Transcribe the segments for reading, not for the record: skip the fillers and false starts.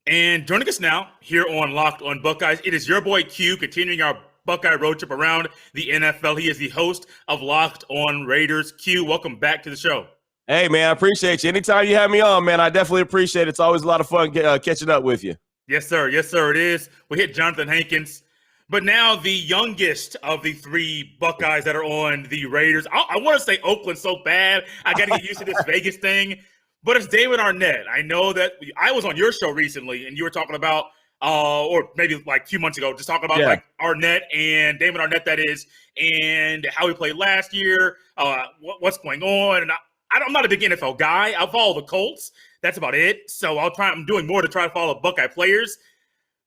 And joining us now here on Locked on Buckeyes, it is your boy Q, continuing our Buckeye road trip around the NFL. He is the host of Locked on Raiders. Q, welcome back to the show. Hey, man, I appreciate you. Anytime you have me on, man, I definitely appreciate it. It's always a lot of fun catching up with you. Yes, sir. Yes, sir, it is. We hit Jonathan Hankins. But now the youngest of the three Buckeyes that are on the Raiders. I want to say Oakland so bad. I got to get used to this Vegas thing. But it's Damon Arnette. I know that I was on your show recently, and you were talking about, or maybe like a few months ago, just talking about like Arnette and Damon Arnette, that is, and how he played last year, what's going on. And I'm not a big NFL guy. I follow the Colts. That's about it. So I'm doing more to try to follow Buckeye players.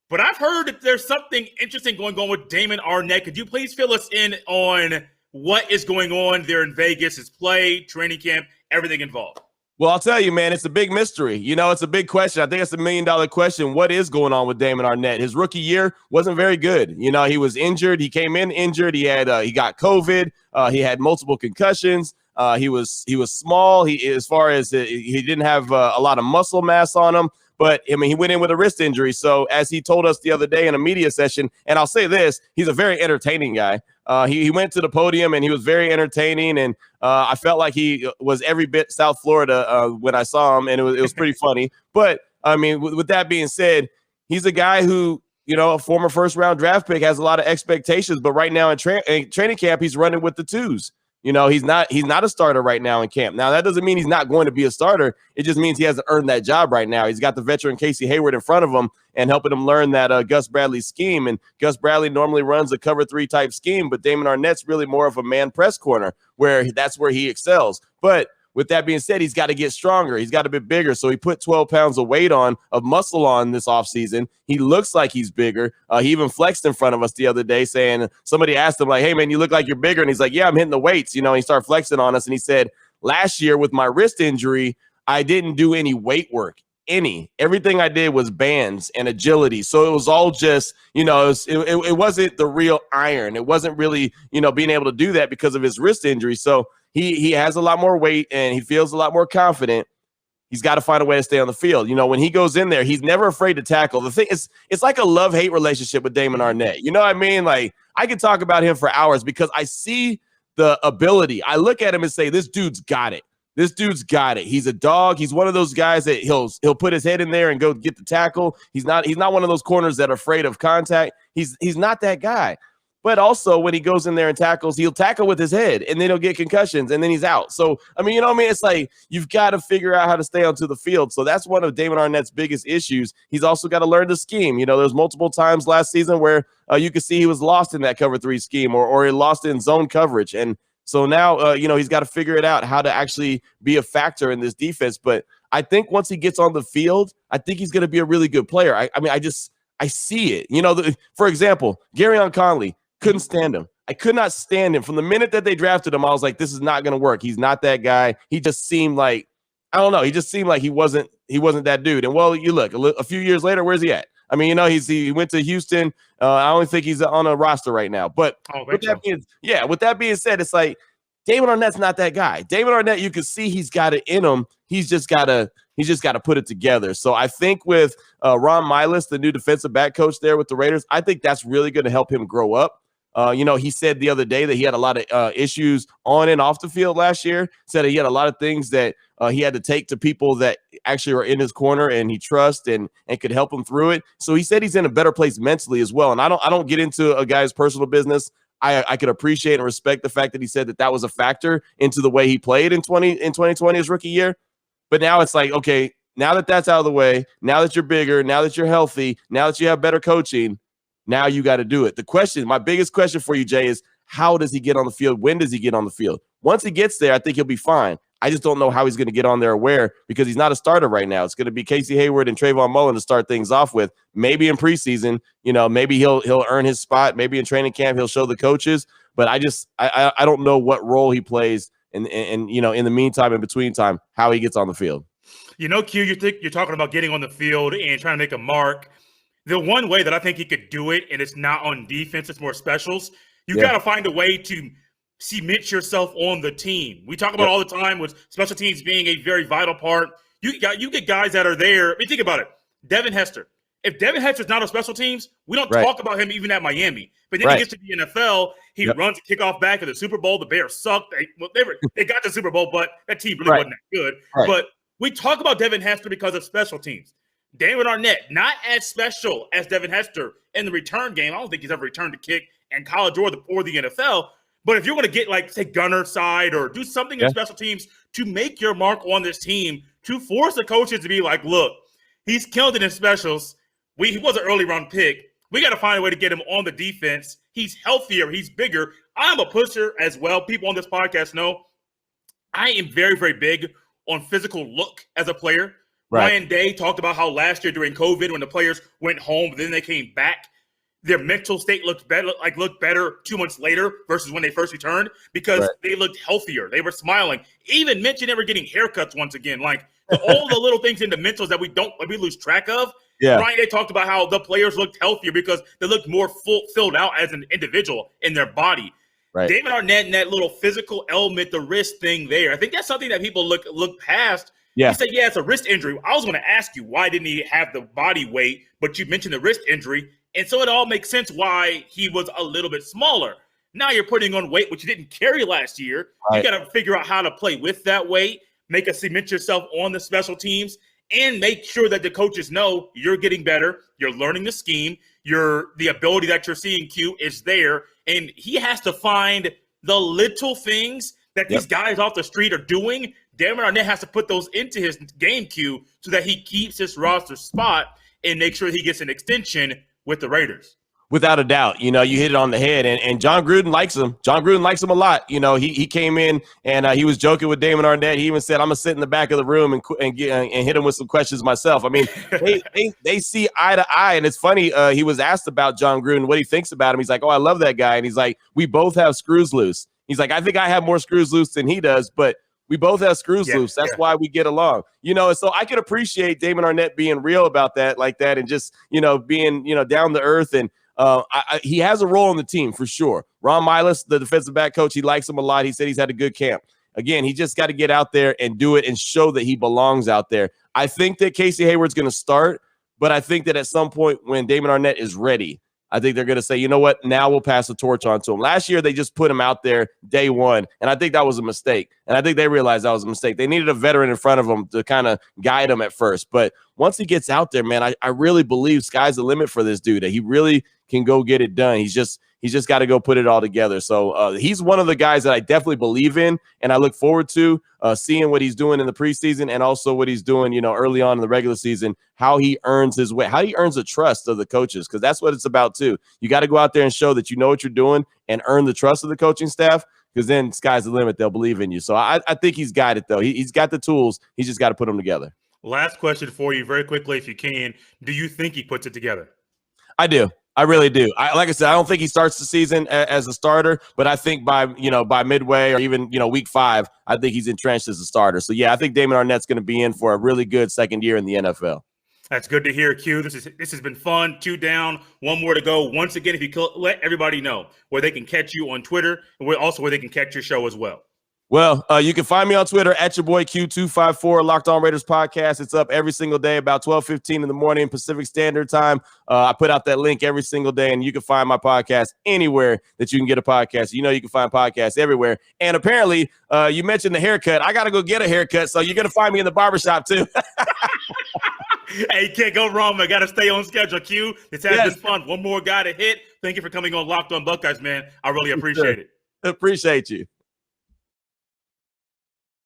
But I've heard that there's something interesting going on with Damon Arnette. Could you please fill us in on what is going on there in Vegas, his play, training camp, everything involved? Well, I'll tell you, man, it's a big mystery. You know, it's a big question. I think it's $1 million question. What is going on with Damon Arnette? His rookie year wasn't very good. You know, he was injured. He came in injured. He got COVID. He had multiple concussions. He was small. He didn't have a lot of muscle mass on him. But, I mean, he went in with a wrist injury. So as he told us the other day in a media session, and I'll say this, he's a very entertaining guy. He went to the podium, and he was very entertaining. And I felt like he was every bit South Florida when I saw him, and it was pretty funny. But, I mean, with that being said, he's a guy who, you know, a former first-round draft pick, has a lot of expectations. But right now in training camp, he's running with the twos. You know, he's not a starter right now in camp. Now, that doesn't mean he's not going to be a starter. It just means he hasn't earned that job right now. He's got the veteran Casey Hayward in front of him and helping him learn that Gus Bradley scheme. And Gus Bradley normally runs a cover 3 type scheme, but Damon Arnette's really more of a man press corner that's where he excels. But with that being said, he's got to get stronger. He's got to be bigger. So he put 12 pounds of weight of muscle on this offseason. He looks like he's bigger. He even flexed in front of us the other day saying, somebody asked him like, hey man, you look like you're bigger. And he's like, yeah, I'm hitting the weights. You know, and he started flexing on us. And he said, last year with my wrist injury, I didn't do any weight work. Everything I did was bands and agility. So it was all just, you know, it wasn't the real iron. It wasn't really, you know, being able to do that because of his wrist injury. So he has a lot more weight and he feels a lot more confident. He's got to find a way to stay on the field. You know, when he goes in there, he's never afraid to tackle. The thing is, it's like a love-hate relationship with Damon Arnette. You know what I mean? Like, I could talk about him for hours because I see the ability. I look at him and say, this dude's got it. This dude's got it. He's a dog. He's one of those guys that he'll put his head in there and go get the tackle. He's not one of those corners that are afraid of contact. He's not that guy. But also when he goes in there and tackles, he'll tackle with his head and then he'll get concussions and then he's out. So, I mean, you know what I mean? It's like you've got to figure out how to stay onto the field. So that's one of Damon Arnette's biggest issues. He's also got to learn the scheme. You know, there's multiple times last season where you could see he was lost in that cover 3 scheme or he lost in zone coverage. And so now, you know, he's got to figure it out how to actually be a factor in this defense. But I think once he gets on the field, I think he's going to be a really good player. I see it. You know, for example, Garyon Conley, couldn't stand him. I could not stand him. From the minute that they drafted him, I was like, this is not going to work. He's not that guy. He just seemed like, I don't know. He just seemed like he wasn't that dude. And well, you look a few years later, where's he at? I mean, you know, he went to Houston. I don't think he's on a roster right now. But with that being said, it's like Damon Arnette's not that guy. Damon Arnette, you can see he's got it in him. He's just got to put it together. So I think with Ron Milas, the new defensive back coach there with the Raiders, I think that's really going to help him grow up. You know, he said the other day that he had a lot of issues on and off the field last year. Said he had a lot of things that he had to take to people that actually are in his corner and he trusts and could help him through it. So he said he's in a better place mentally as well. And I don't get into a guy's personal business. I could appreciate and respect the fact that he said that was a factor into the way he played in 2020, his rookie year. But now it's like, okay, now that that's out of the way, now that you're bigger, now that you're healthy, now that you have better coaching, now you got to do it. My biggest question for you, Jay, is how does he get on the field? When does he get on the field? Once he gets there, I think he'll be fine. I just don't know how he's going to get on there where because he's not a starter right now. It's going to be Casey Hayward and Trayvon Mullen to start things off with. Maybe in preseason, you know, maybe he'll earn his spot. Maybe in training camp he'll show the coaches. But I don't know what role he plays and you know, in the meantime, in between time, how he gets on the field. You know, Q, you're talking about getting on the field and trying to make a mark. The one way that I think he could do it, and it's not on defense, it's more specials, you got to find a way to cement yourself on the team. We talk about all the time with special teams being a very vital part. You get guys that are there. I mean, think about it. Devin Hester. If Devin Hester's not on special teams, we don't Right. talk about him even at Miami. But then Right. he gets to the NFL. He runs a kickoff back at the Super Bowl. The Bears sucked. They got the Super Bowl, but that team really wasn't that good. Right. But we talk about Devin Hester because of special teams. Damon Arnette, not as special as Devin Hester in the return game. I don't think he's ever returned a kick in college or the NFL. But if you're going to get, like, say, gunner side or do something in special teams to make your mark on this team, to force the coaches to be like, look, he's killed it in specials. He was an early round pick. We got to find a way to get him on the defense. He's healthier. He's bigger. I'm a pusher as well. People on this podcast know I am very, very big on physical look as a player. Right. Ryan Day talked about how last year during COVID, when the players went home, but then they came back, their mental state looked better 2 months later versus when they first returned because they looked healthier. They were smiling. Even mentioned they were getting haircuts once again. Like all the little things in the mentals that we lose track of. Yeah. Ryan Day talked about how the players looked healthier because they looked more filled out as an individual in their body. Right. Damon Arnette and that little physical element, the wrist thing there, I think that's something that people look past. Yeah. He said, yeah, it's a wrist injury. I was going to ask you, why didn't he have the body weight? But you mentioned the wrist injury. And so it all makes sense why he was a little bit smaller. Now you're putting on weight, which you didn't carry last year. Right. You got to figure out how to play with that weight, cement yourself on the special teams, and make sure that the coaches know you're getting better. You're learning the scheme. The ability that you're seeing, Q, is there. And he has to find the little things that these guys off the street are doing. Damon Arnette has to put those into his game, Q, so that he keeps his roster spot and make sure he gets an extension with the Raiders. Without a doubt, you hit it on the head, and John Gruden likes him. John Gruden likes him a lot. He came in and he was joking with Damon Arnette. He even said, "I'm gonna sit in the back of the room and hit him with some questions myself." I mean, they see eye to eye, and it's funny. He was asked about John Gruden, what he thinks about him. He's like, "Oh, I love that guy," and he's like, "We both have screws loose." He's like, "I think I have more screws loose than he does, but we both have screws loose. That's why we get along." And so I could appreciate Damon Arnette being real about that, like that, and just being down to earth. And he has a role on the team for sure. Ron Miles, the defensive back coach, he likes him a lot. He said he's had a good camp. Again, he just got to get out there and do it and show that he belongs out there. I think that Casey Hayward's going to start, but I think that at some point when Damon Arnette is ready, I think they're going to say, you know what, now we'll pass the torch on to him. Last year, they just put him out there day one, and I think that was a mistake. And I think they realized that was a mistake. They needed a veteran in front of him to kind of guide him at first. But once he gets out there, man, I really believe sky's the limit for this dude, that he really can go get it done. He's just got to go put it all together. So he's one of the guys that I definitely believe in, and I look forward to seeing what he's doing in the preseason and also what he's doing, early on in the regular season, how he earns his way, how he earns the trust of the coaches, because that's what it's about too. You got to go out there and show that you know what you're doing and earn the trust of the coaching staff, because then sky's the limit. They'll believe in you. So I think he's got it, though. He's got the tools. He's just got to put them together. Last question for you very quickly, if you can. Do you think he puts it together? I do. I really do. Like I said, I don't think he starts the season as a starter, but I think by midway or even, week 5, I think he's entrenched as a starter. So, yeah, I think Damon Arnette's going to be in for a really good second year in the NFL. That's good to hear, Q. This has been fun. 2 down, 1 more to go. Once again, if you could let everybody know where they can catch you on Twitter and also where they can catch your show as well. Well, you can find me on Twitter at your boy Q254, Locked On Raiders podcast. It's up every single day about 12:15 in the morning Pacific Standard Time. I put out that link every single day, and you can find my podcast anywhere that you can get a podcast. You can find podcasts everywhere. And apparently, you mentioned the haircut. I got to go get a haircut, so you're going to find me in the barbershop too. Hey, you can't go wrong. I got to stay on schedule, Q. This has been fun. One more guy to hit. Thank you for coming on Locked On Buckeyes, man. I really appreciate it. Appreciate you.